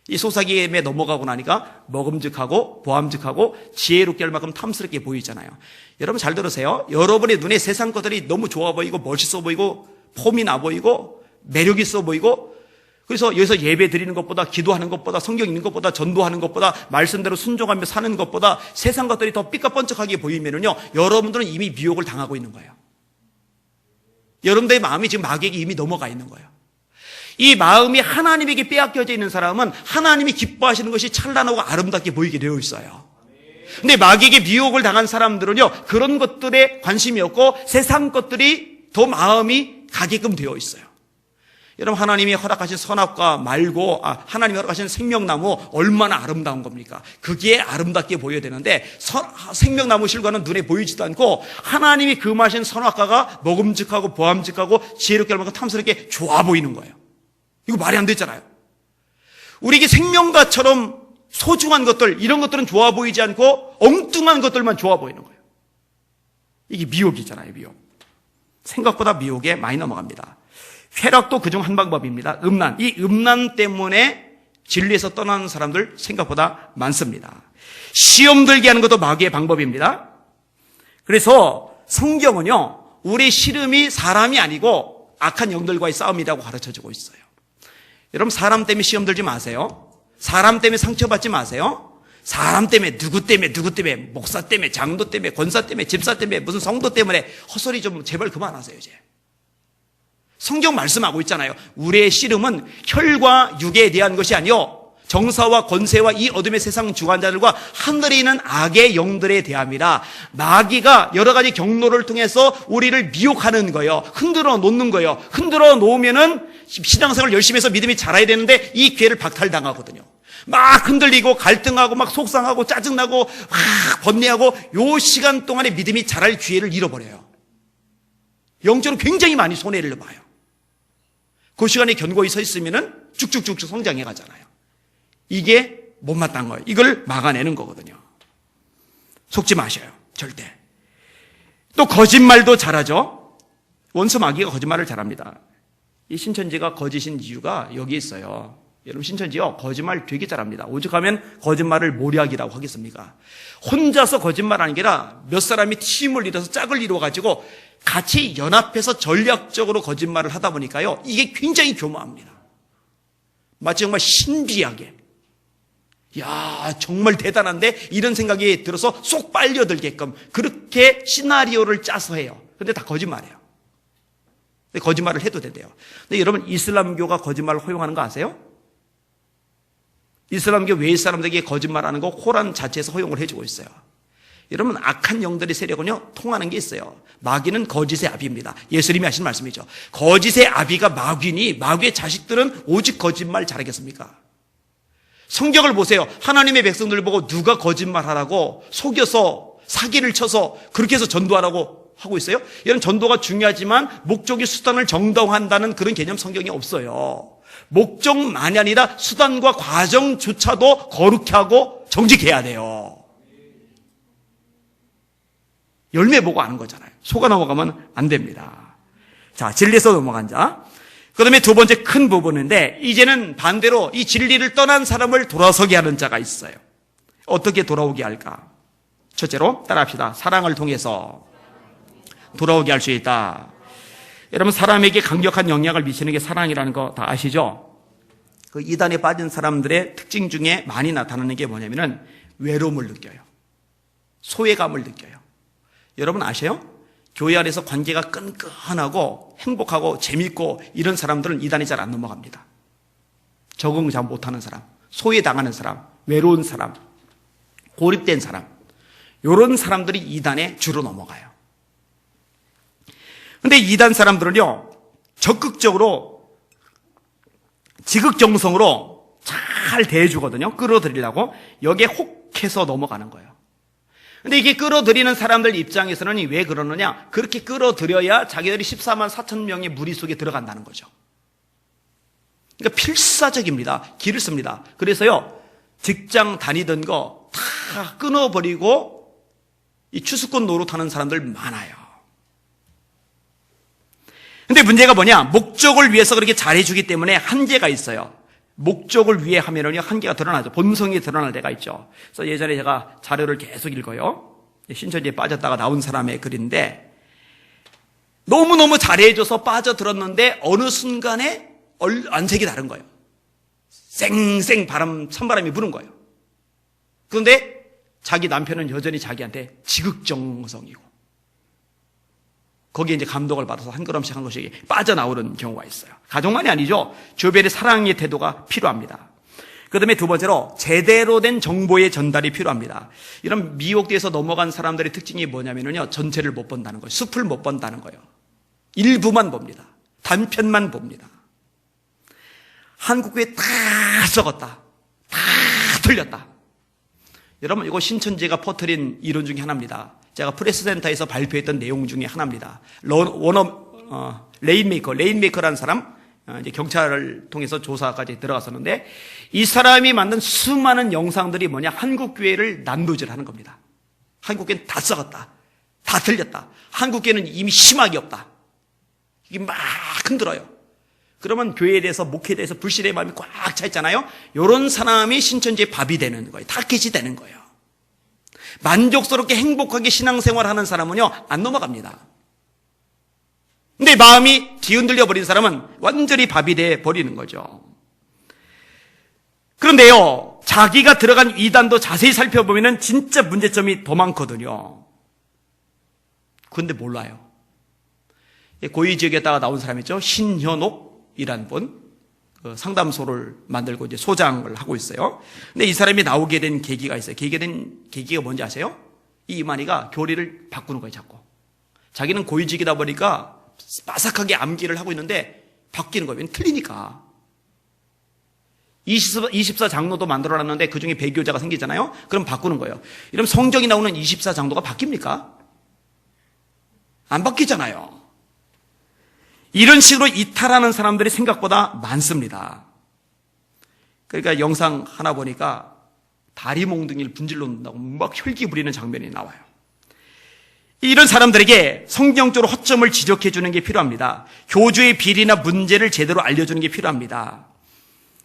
이 속삭임에 넘어가고 나니까 먹음직하고 보암직하고 지혜롭게 할 만큼 탐스럽게 보이잖아요. 여러분 잘 들으세요. 여러분의 눈에 세상 것들이 너무 좋아 보이고 멋있어 보이고 폼이 나 보이고 매력 있어 보이고, 그래서 여기서 예배 드리는 것보다, 기도하는 것보다, 성경 읽는 것보다, 전도하는 것보다, 말씀대로 순종하며 사는 것보다 세상 것들이 더 삐까뻔쩍하게 보이면은요, 여러분들은 이미 미혹을 당하고 있는 거예요. 여러분들의 마음이 지금 마귀에게 이미 넘어가 있는 거예요. 이 마음이 하나님에게 빼앗겨져 있는 사람은 하나님이 기뻐하시는 것이 찬란하고 아름답게 보이게 되어 있어요. 근데 마귀에게 미혹을 당한 사람들은요, 그런 것들에 관심이 없고 세상 것들이 더 마음이 가게끔 되어 있어요. 여러분, 하나님이 허락하신 선악과 말고, 하나님이 허락하신 생명나무 얼마나 아름다운 겁니까? 그게 아름답게 보여야 되는데 생명나무 실과는 눈에 보이지도 않고, 하나님이 금하신 선악과가 먹음직하고 보암직하고 지혜롭게 할 만큼 탐스럽게 좋아 보이는 거예요. 이거 말이 안 되잖아요. 우리에게 생명과처럼 소중한 것들, 이런 것들은 좋아 보이지 않고 엉뚱한 것들만 좋아 보이는 거예요. 이게 미혹이잖아요, 미혹. 생각보다 미혹에 많이 넘어갑니다. 쾌락도 그중 한 방법입니다. 음란. 이 음란 때문에 진리에서 떠나는 사람들 생각보다 많습니다. 시험 들게 하는 것도 마귀의 방법입니다. 그래서 성경은요, 우리 씨름이 사람이 아니고 악한 영들과의 싸움이라고 가르쳐주고 있어요. 여러분, 사람 때문에 시험 들지 마세요. 사람 때문에 상처받지 마세요. 사람 때문에, 누구 때문에, 목사 때문에, 장도 때문에, 권사 때문에, 집사 때문에, 무슨 성도 때문에 헛소리 좀 제발 그만하세요, 이제. 성경 말씀하고 있잖아요. 우리의 씨름은 혈과 육에 대한 것이 아니요, 정사와 권세와 이 어둠의 세상 주관자들과 하늘에 있는 악의 영들에 대함이라. 마귀가 여러 가지 경로를 통해서 우리를 미혹하는 거예요. 흔들어 놓는 거예요. 흔들어 놓으면은 신앙생활 열심히 해서 믿음이 자라야 되는데 이 기회를 박탈당하거든요. 막 흔들리고 갈등하고 막 속상하고 짜증나고 막 번뇌하고, 요 시간 동안에 믿음이 자랄 기회를 잃어버려요. 영적으로 굉장히 많이 손해를 봐요. 그 시간에 견고히 서 있으면은 쭉쭉쭉쭉 성장해 가잖아요. 이게 못마땅한 거예요. 이걸 막아내는 거거든요. 속지 마셔요, 절대. 또 거짓말도 잘하죠. 원수 마귀가 거짓말을 잘합니다. 이 신천지가 거짓인 이유가 여기 있어요. 여러분, 신천지요, 거짓말 되게 잘합니다. 오죽하면 거짓말을 모략이라고 하겠습니까? 혼자서 거짓말하는 게 아니라 몇 사람이 팀을 이뤄서 짝을 이루어가지고 같이 연합해서 전략적으로 거짓말을 하다 보니까요, 이게 굉장히 교묘합니다. 마치 정말 신비하게, 야, 정말 대단한데, 이런 생각이 들어서 쏙 빨려들게끔 그렇게 시나리오를 짜서 해요. 근데 다 거짓말이에요. 근데 거짓말을 해도 된대요. 근데 여러분, 이슬람교가 거짓말을 허용하는 거 아세요? 이슬람교 외의 사람들에게 거짓말하는 거 코란 자체에서 허용을 해주고 있어요. 여러분, 악한 영들의 세력은요, 통하는 게 있어요. 마귀는 거짓의 아비입니다. 예수님이 하신 말씀이죠. 거짓의 아비가 마귀니 마귀의 자식들은 오직 거짓말 잘하겠습니까? 성경을 보세요. 하나님의 백성들 보고 누가 거짓말하라고 속여서 사기를 쳐서 그렇게 해서 전도하라고 하고 있어요? 여러분, 전도가 중요하지만 목적이 수단을 정당화한다는 그런 개념 성경에 없어요. 목적만이 아니라 수단과 과정조차도 거룩해 하고 정직해야 돼요. 열매 보고 아는 거잖아요. 속아 넘어가면 안 됩니다. 자, 진리에서 넘어간 자. 그 다음에 두 번째 큰 부분인데, 이제는 반대로 이 진리를 떠난 사람을 돌아서게 하는 자가 있어요. 어떻게 돌아오게 할까? 첫째로 따라합시다. 사랑을 통해서 돌아오게 할 수 있다. 여러분, 사람에게 강력한 영향을 미치는 게 사랑이라는 거 다 아시죠? 그 이단에 빠진 사람들의 특징 중에 많이 나타나는 게 뭐냐면은 외로움을 느껴요. 소외감을 느껴요. 여러분 아세요? 교회 안에서 관계가 끈끈하고 행복하고 재밌고 이런 사람들은 이단에 잘 안 넘어갑니다. 적응 잘 못하는 사람, 소외당하는 사람, 외로운 사람, 고립된 사람, 이런 사람들이 이단에 주로 넘어가요. 근데 이단 사람들은요, 적극적으로 지극정성으로 잘 대해주거든요. 끌어들이려고. 여기에 혹해서 넘어가는 거예요. 근데 이게 끌어들이는 사람들 입장에서는 왜 그러느냐? 그렇게 끌어들여야 자기들이 14만 4천 명의 무리 속에 들어간다는 거죠. 그러니까 필사적입니다. 길을 씁니다. 그래서요, 직장 다니던 거 다 끊어버리고 이 추수꾼 노릇하는 사람들 많아요. 근데 문제가 뭐냐? 목적을 위해서 그렇게 잘해주기 때문에 한계가 있어요. 목적을 위해 하면은요, 한계가 드러나죠. 본성이 드러날 때가 있죠. 그래서 예전에 제가 자료를 계속 읽어요. 신천지에 빠졌다가 나온 사람의 글인데, 너무너무 잘해줘서 빠져들었는데, 어느 순간에 안색이 다른 거예요. 쌩쌩 찬바람이 부는 거예요. 그런데 자기 남편은 여전히 자기한테 지극정성이고, 거기에 이제 감독을 받아서 한 걸음씩 한 걸음씩 빠져나오는 경우가 있어요. 가족만이 아니죠. 주변의 사랑의 태도가 필요합니다. 그 다음에 두 번째로 제대로 된 정보의 전달이 필요합니다. 이런 미혹돼서 넘어간 사람들의 특징이 뭐냐면요, 전체를 못 본다는 거예요. 숲을 못 본다는 거예요. 일부만 봅니다. 단편만 봅니다. 한국교회 다 썩었다, 다 틀렸다. 여러분, 이거 신천지가 퍼뜨린 이론 중에 하나입니다. 제가 프레스센터에서 발표했던 내용 중에 하나입니다. 레인메이커라는 사람, 이제 경찰을 통해서 조사까지 들어갔었는데, 이 사람이 만든 수많은 영상들이 뭐냐? 한국교회를 난도질하는 겁니다. 한국교회는 다 썩었다, 다 틀렸다, 한국교회는 이미 희망이 없다, 이게 막 흔들어요. 그러면 교회에 대해서, 목회에 대해서 불신의 마음이 꽉 차 있잖아요. 이런 사람이 신천지의 밥이 되는 거예요. 타깃이 되는 거예요. 만족스럽게 행복하게 신앙생활하는 사람은요, 안 넘어갑니다. 근데 마음이 뒤흔들려 버린 사람은 완전히 밥이 돼 버리는 거죠. 그런데요, 자기가 들어간 이단도 자세히 살펴보면 진짜 문제점이 더 많거든요. 그런데 몰라요. 고위 지역에다가 나온 사람 있죠. 신현옥이라는 분, 상담소를 만들고 이제 소장을 하고 있어요. 근데 이 사람이 나오게 된 계기가 있어요. 계기가 뭔지 아세요? 이 이만희가 교리를 바꾸는 거예요, 자꾸. 자기는 고위직이다 보니까 빠삭하게 암기를 하고 있는데 바뀌는 거예요. 틀리니까. 24 장로도 만들어놨는데 그 중에 배교자가 생기잖아요. 그럼 바꾸는 거예요. 이러면 성경이 나오는 24 장로가 바뀝니까? 안 바뀌잖아요. 이런 식으로 이탈하는 사람들이 생각보다 많습니다. 그러니까 영상 하나 보니까 다리 몽둥이를 분질러 놓는다고 막 혈기 부리는 장면이 나와요. 이런 사람들에게 성경적으로 허점을 지적해 주는 게 필요합니다. 교주의 비리나 문제를 제대로 알려주는 게 필요합니다.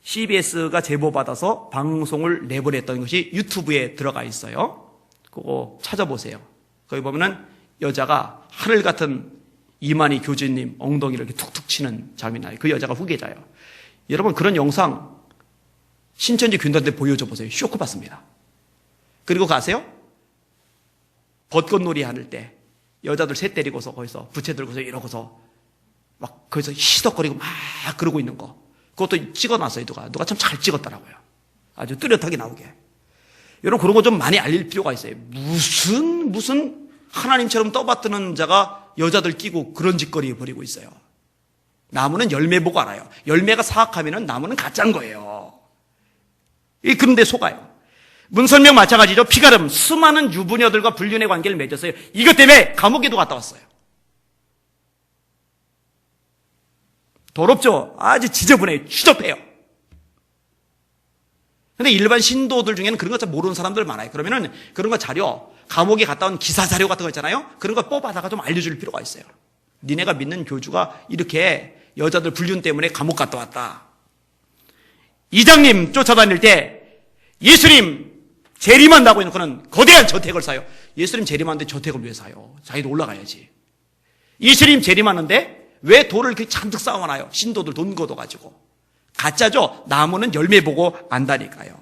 CBS가 제보받아서 방송을 내보냈던 것이 유튜브에 들어가 있어요. 그거 찾아보세요. 거기 보면은 여자가 하늘 같은 이만희 교주님 엉덩이를 이렇게 툭툭 치는 장면이 나요. 그 여자가 후계자예요. 여러분, 그런 영상 신천지 교인들한테 보여줘 보세요. 쇼크 받습니다. 그리고 가세요? 벚꽃놀이 하는 때 여자들 새 때리고서 거기서 부채 들고서 이러고서 막 거기서 희덕거리고 막 그러고 있는 거, 그것도 찍어놨어요. 누가 참 잘 찍었더라고요. 아주 뚜렷하게 나오게. 여러분, 그런 거 좀 많이 알릴 필요가 있어요. 무슨 하나님처럼 떠받드는 자가 여자들 끼고 그런 짓거리 벌이고 있어요. 나무는 열매 보고 알아요. 열매가 사악하면 나무는 가짜인 거예요. 그런데 속아요. 문선명 마찬가지죠. 피가름, 수많은 유부녀들과 불륜의 관계를 맺었어요. 이것 때문에 감옥에도 갔다 왔어요. 더럽죠? 아주 지저분해요. 추접해요. 근데 일반 신도들 중에는 그런 거 모르는 사람들 많아요. 그러면은 그런 거 자료, 감옥에 갔다 온 기사 자료 같은 거 있잖아요. 그런 거 뽑아다가 좀 알려줄 필요가 있어요. 니네가 믿는 교주가 이렇게 여자들 불륜 때문에 감옥 갔다 왔다. 이장님 쫓아다닐 때 예수님 재림한다고 해놓고는 거대한 저택을 사요. 예수님 재림하는데 저택을 왜 사요? 자기도 올라가야지. 예수님 재림하는데 왜 돌을 이렇게 잔뜩 쌓아놔요? 신도들 돈 걷어가지고. 가짜죠? 나무는 열매 보고 안다니까요.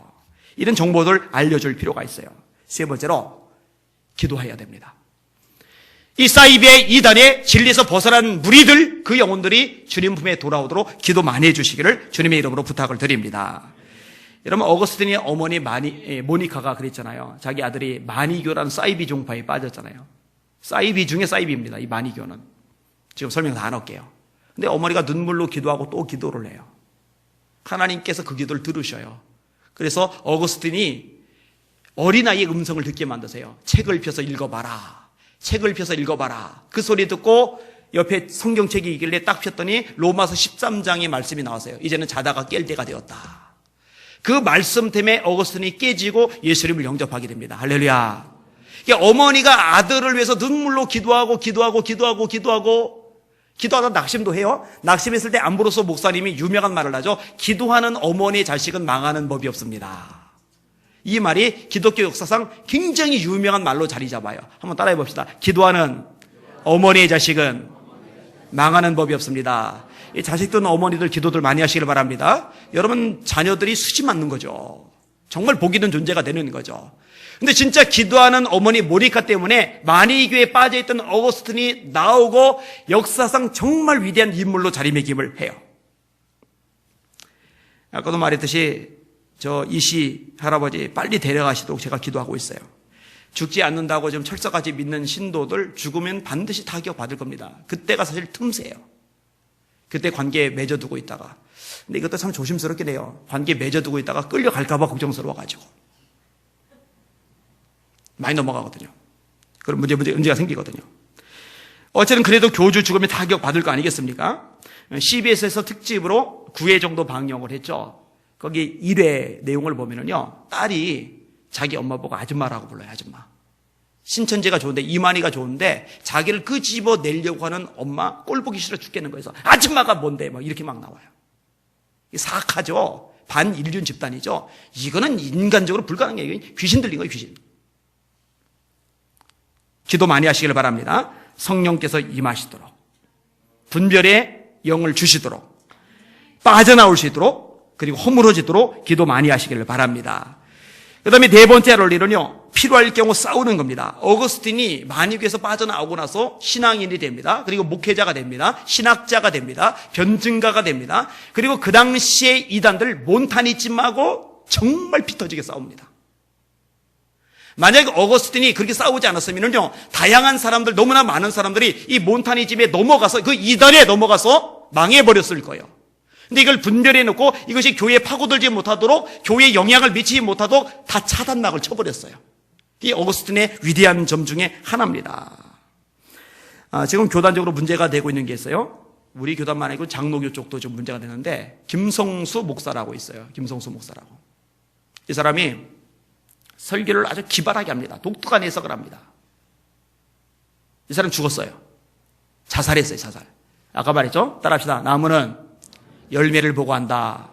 이런 정보들 알려줄 필요가 있어요. 세 번째로 기도해야 됩니다. 이 사이비의 이단의 진리에서 벗어난 무리들, 그 영혼들이 주님 품에 돌아오도록 기도 많이 해주시기를 주님의 이름으로 부탁을 드립니다. 여러분, 어거스틴의 어머니 모니카가 그랬잖아요. 자기 아들이 마니교라는 사이비 종파에 빠졌잖아요. 사이비 중에 사이비입니다. 이 마니교는. 지금 설명 다 안 할게요. 근데 어머니가 눈물로 기도하고 또 기도를 해요. 하나님께서 그 기도를 들으셔요. 그래서 어거스틴이 어린아이의 음성을 듣게 만드세요. 책을 펴서 읽어봐라. 책을 펴서 읽어봐라. 그 소리 듣고 옆에 성경책이 있길래 딱 폈더니 로마서 13장의 말씀이 나왔어요. 이제는 자다가 깰 때가 되었다. 그 말씀 때문에 어거스틴이 깨지고 예수님을 영접하게 됩니다. 할렐루야. 어머니가 아들을 위해서 눈물로 기도하다 낙심도 해요. 낙심했을 때 암브로스 목사님이 유명한 말을 하죠. 기도하는 어머니의 자식은 망하는 법이 없습니다. 이 말이 기독교 역사상 굉장히 유명한 말로 자리 잡아요. 한번 따라해 봅시다. 기도하는 어머니의 자식은 망하는 법이 없습니다. 이 자식들, 어머니들 기도들 많이 하시길 바랍니다. 여러분 자녀들이 수지 맞는 거죠. 정말 복이 있는 존재가 되는 거죠. 근데 진짜 기도하는 어머니 모니카 때문에 마니교에 빠져있던 어거스틴이 나오고 역사상 정말 위대한 인물로 자리매김을 해요. 아까도 말했듯이 저 이씨 할아버지 빨리 데려가시도록 제가 기도하고 있어요. 죽지 않는다고 지금 철석같이 믿는 신도들 죽으면 반드시 타격받을 겁니다. 그때가 사실 틈새예요. 그때 관계에 맺어두고 있다가. 근데 이것도 참 조심스럽게 돼요. 관계에 맺어두고 있다가 끌려갈까 봐 걱정스러워가지고. 많이 넘어가거든요. 그럼 문제가 생기거든요. 어쨌든 그래도 교주 죽으면 타격받을 거 아니겠습니까? CBS에서 특집으로 9회 정도 방영을 했죠. 거기 1회 내용을 보면은요, 딸이 자기 엄마 보고 아줌마라고 불러요, 아줌마. 신천지가 좋은데, 이만희가 좋은데, 자기를 그 집어내려고 하는 엄마 꼴 보기 싫어 죽겠는 거에서, 아줌마가 뭔데? 막 이렇게 막 나와요. 사악하죠? 반인륜 집단이죠? 이거는 인간적으로 불가능해요. 귀신 들린 거예요, 귀신. 기도 많이 하시길 바랍니다. 성령께서 임하시도록, 분별의 영을 주시도록, 빠져나올 수 있도록, 그리고 허물어지도록 기도 많이 하시기를 바랍니다. 그 다음에 네 번째 할 일은요, 필요할 경우 싸우는 겁니다. 어거스틴이 마니교에서 빠져나오고 나서 신앙인이 됩니다. 그리고 목회자가 됩니다. 신학자가 됩니다. 변증가가 됩니다. 그리고 그 당시에 이단들 몬타니즘하고 정말 피 터지게 싸웁니다. 만약에 어거스틴이 그렇게 싸우지 않았으면요, 다양한 사람들, 너무나 많은 사람들이 이 몬타니즘에 넘어가서, 그 이단에 넘어가서 망해버렸을 거예요. 근데 이걸 분별해 놓고 이것이 교회에 파고들지 못하도록, 교회에 영향을 미치지 못하도록 다 차단막을 쳐버렸어요. 이 어거스틴의 위대한 점 중에 하나입니다. 지금 교단적으로 문제가 되고 있는 게 있어요. 우리 교단만 아니고 장로교 쪽도 좀 문제가 되는데, 김성수 목사라고 있어요. 김성수 목사라고. 이 사람이 설교를 아주 기발하게 합니다. 독특한 해석을 합니다. 이 사람 죽었어요. 자살했어요, 자살. 아까 말했죠? 따라합시다. 나무는 열매를 보고 한다.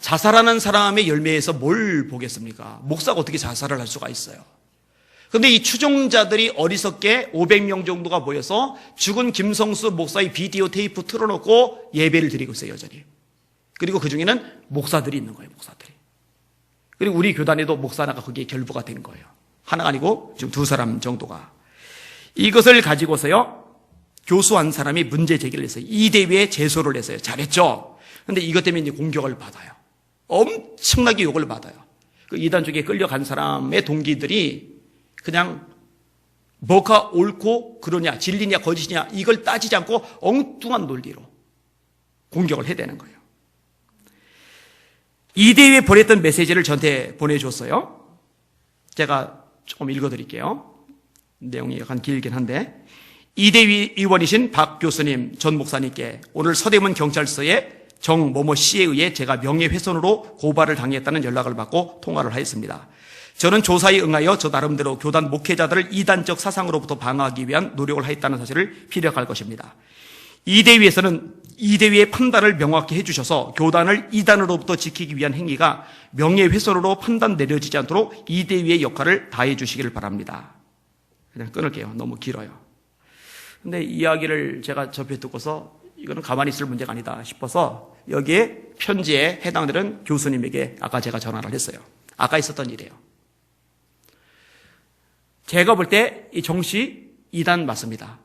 자살하는 사람의 열매에서 뭘 보겠습니까? 목사가 어떻게 자살을 할 수가 있어요? 그런데 이 추종자들이 어리석게 500명 정도가 모여서 죽은 김성수 목사의 비디오 테이프 틀어놓고 예배를 드리고 있어요, 여전히. 그리고 그 중에는 목사들이 있는 거예요, 목사들이. 그리고 우리 교단에도 목사 하나가 거기에 결부가 된 거예요. 하나가 아니고 지금 2사람 정도가. 이것을 가지고서요, 교수 한 사람이 문제 제기를 했어요. 이 대회에 제소를 했어요. 잘했죠? 근데 이것 때문에 이제 공격을 받아요. 엄청나게 욕을 받아요. 그 이단 쪽에 끌려간 사람의 동기들이 그냥 뭐가 옳고 그러냐, 진리냐, 거짓이냐, 이걸 따지지 않고 엉뚱한 논리로 공격을 해대는 거예요. 이 대회에 보냈던 메시지를 저한테 보내줬어요. 제가 조금 읽어드릴게요. 내용이 약간 길긴 한데, 이대위 의원이신 박 교수님, 전 목사님께 오늘 서대문 경찰서에 정모모 씨에 의해 제가 명예훼손으로 고발을 당했다는 연락을 받고 통화를 하였습니다. 저는 조사에 응하여 저 나름대로 교단 목회자들을 이단적 사상으로부터 방어하기 위한 노력을 하였다는 사실을 피력할 것입니다. 이 대위에서는 이 대위의 판단을 명확히 해주셔서 교단을 이단으로부터 지키기 위한 행위가 명예훼손으로 판단 내려지지 않도록 이 대위의 역할을 다해 주시기를 바랍니다. 그냥 끊을게요. 너무 길어요. 근데 이야기를 제가 접해 듣고서 이거는 가만히 있을 문제가 아니다 싶어서 여기에 편지에 해당되는 교수님에게 아까 제가 전화를 했어요. 아까 있었던 일이에요. 제가 볼 때 이 정씨 이단 맞습니다.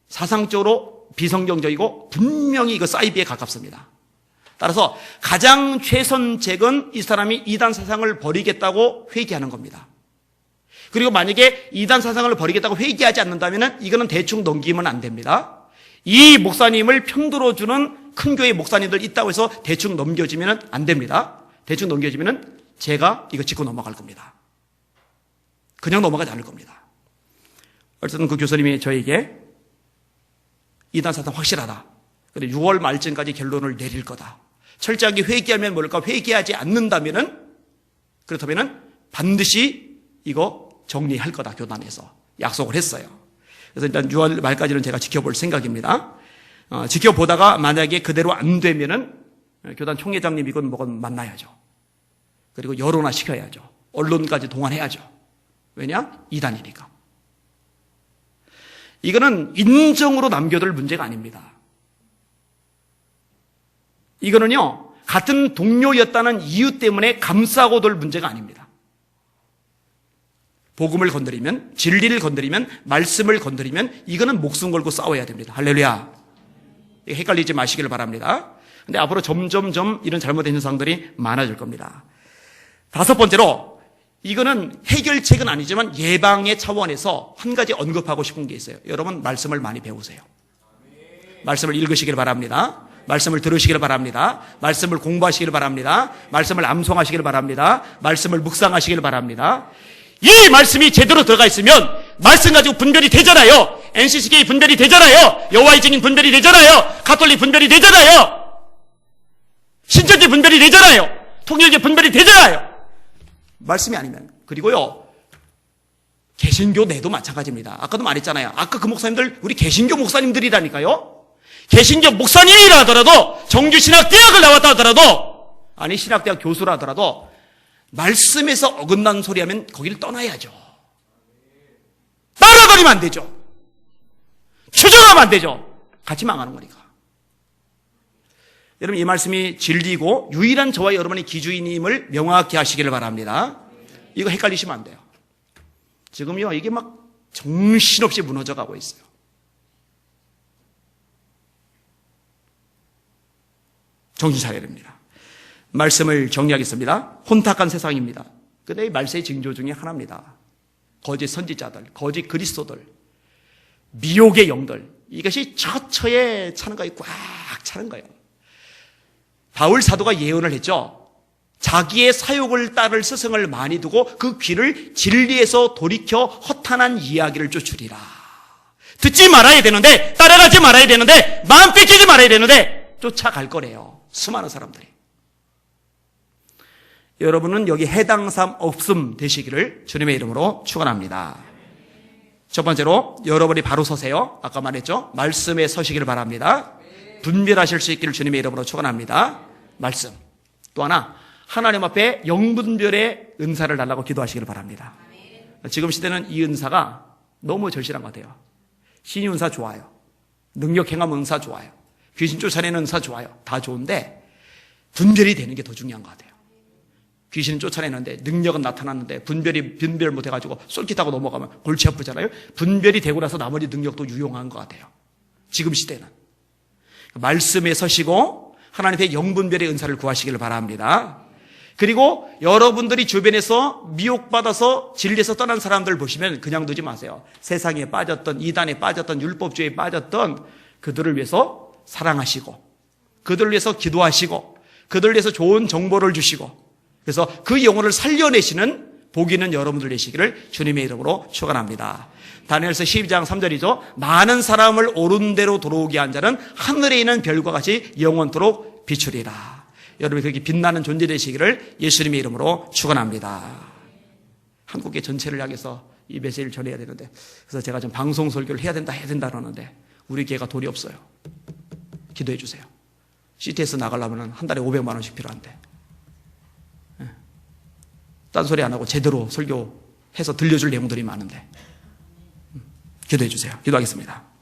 사상적으로 비성경적이고 분명히 이거 사이비에 가깝습니다. 따라서 가장 최선책은 이 사람이 이단 사상을 버리겠다고 회개하는 겁니다. 그리고 만약에 이단 사상을 버리겠다고 회개하지 않는다면 이거는 대충 넘기면 안 됩니다. 이 목사님을 편들어주는 큰 교회 목사님들 있다고 해서 대충 넘겨지면 안 됩니다. 대충 넘겨지면 제가 이거 짚고 넘어갈 겁니다. 그냥 넘어가지 않을 겁니다. 어쨌든 그 교수님이 저에게 이단 사상 확실하다. 그리고 6월 말쯤까지 결론을 내릴 거다. 철저하게 회개하면 뭘까? 회개하지 않는다면은 그렇다면은 반드시 이거 정리할 거다. 교단에서 약속을 했어요. 그래서 일단 6월 말까지는 제가 지켜볼 생각입니다. 지켜보다가 만약에 그대로 안 되면은 교단 총회장님이건 뭐건 만나야죠. 그리고 여론화 시켜야죠. 언론까지 동원해야죠. 왜냐? 이단이니까. 이거는 인정으로 남겨둘 문제가 아닙니다. 이거는요, 같은 동료였다는 이유 때문에 감싸고 둘 문제가 아닙니다. 복음을 건드리면, 진리를 건드리면, 말씀을 건드리면 이거는 목숨 걸고 싸워야 됩니다. 할렐루야. 헷갈리지 마시길 바랍니다. 근데 앞으로 점점점 이런 잘못된 현상들이 많아질 겁니다. 다섯 번째로, 이거는 해결책은 아니지만 예방의 차원에서 한 가지 언급하고 싶은 게 있어요. 여러분 말씀을 많이 배우세요. 말씀을 읽으시길 바랍니다. 말씀을 들으시길 바랍니다. 말씀을 공부하시길 바랍니다. 말씀을 암송하시길 바랍니다. 말씀을 묵상하시길 바랍니다. 이 말씀이 제대로 들어가 있으면 말씀 가지고 분별이 되잖아요. NCCK 분별이 되잖아요. 여호와의 증인 분별이 되잖아요. 가톨릭 분별이 되잖아요. 신천지 분별이 되잖아요. 통일교 분별이 되잖아요. 말씀이 아니면. 그리고요, 개신교 내도 마찬가지입니다. 아까도 말했잖아요. 아까 그 목사님들 우리 개신교 목사님들이라니까요. 개신교 목사님이라 하더라도, 정규신학대학을 나왔다 하더라도, 아니 신학대학 교수라 하더라도 말씀에서 어긋난 소리 하면 거기를 떠나야죠. 따라다니면 안 되죠. 추정하면 안 되죠. 같이 망하는 거니까. 여러분 이 말씀이 진리고 유일한 저와 여러분의 기주인임을 명확히 하시기를 바랍니다. 이거 헷갈리시면 안 돼요. 지금요 이게 막 정신없이 무너져 가고 있어요. 정신 차려야 됩니다. 말씀을 정리하겠습니다. 혼탁한 세상입니다. 근데 이 말세의 징조 중에 하나입니다. 거짓 선지자들, 거짓 그리스도들, 미혹의 영들, 이것이 처처에 차는 거예요. 꽉 차는 거예요. 바울 사도가 예언을 했죠. 자기의 사욕을 따를 스승을 많이 두고 그 귀를 진리에서 돌이켜 허탄한 이야기를 쫓으리라. 듣지 말아야 되는데, 따라가지 말아야 되는데, 마음 뺏기지 말아야 되는데 쫓아갈 거래요. 수많은 사람들이. 여러분은 여기 해당 사항 없음 되시기를 주님의 이름으로 축원합니다. 첫 번째로 여러분이 바로 서세요. 아까 말했죠. 말씀에 서시기를 바랍니다. 분별하실 수 있기를 주님의 이름으로 축원합니다. 말씀. 또 하나, 하나님 앞에 영분별의 은사를 달라고 기도하시기를 바랍니다. 지금 시대는 이 은사가 너무 절실한 것 같아요. 신의 은사 좋아요. 능력 행함 은사 좋아요. 귀신 쫓아내는 은사 좋아요. 다 좋은데 분별이 되는 게 더 중요한 것 같아요. 귀신은 쫓아내는데 능력은 나타났는데 분별 못해가지고 쏠깃하고 넘어가면 골치 아프잖아요. 분별이 되고 나서 나머지 능력도 유용한 것 같아요. 지금 시대는. 말씀에 서시고 하나님의 영분별의 은사를 구하시기를 바랍니다. 그리고 여러분들이 주변에서 미혹받아서 진리에서 떠난 사람들 보시면 그냥 두지 마세요. 세상에 빠졌던, 이단에 빠졌던, 율법주의에 빠졌던 그들을 위해서 사랑하시고 그들을 위해서 기도하시고 그들을 위해서 좋은 정보를 주시고 그래서 그 영혼을 살려내시는 복 있는 여러분들 되시기를 주님의 이름으로 축원합니다. 다니엘서 12장 3절이죠. 많은 사람을 옳은 대로 돌아오게 한 자는 하늘에 있는 별과 같이 영원토록 비추리라. 여러분이 그렇게 빛나는 존재 되시기를 예수님의 이름으로 축원합니다. 한국의 전체를 향해서 이 메시지를 전해야 되는데, 그래서 제가 좀 방송 설교를 해야 된다 그러는데 우리 교회가 돈이 없어요. 기도해 주세요. CTS 나가려면 한 달에 500만 원씩 필요한데, 딴소리 안 하고 제대로 설교해서 들려줄 내용들이 많은데, 기도해 주세요. 기도하겠습니다.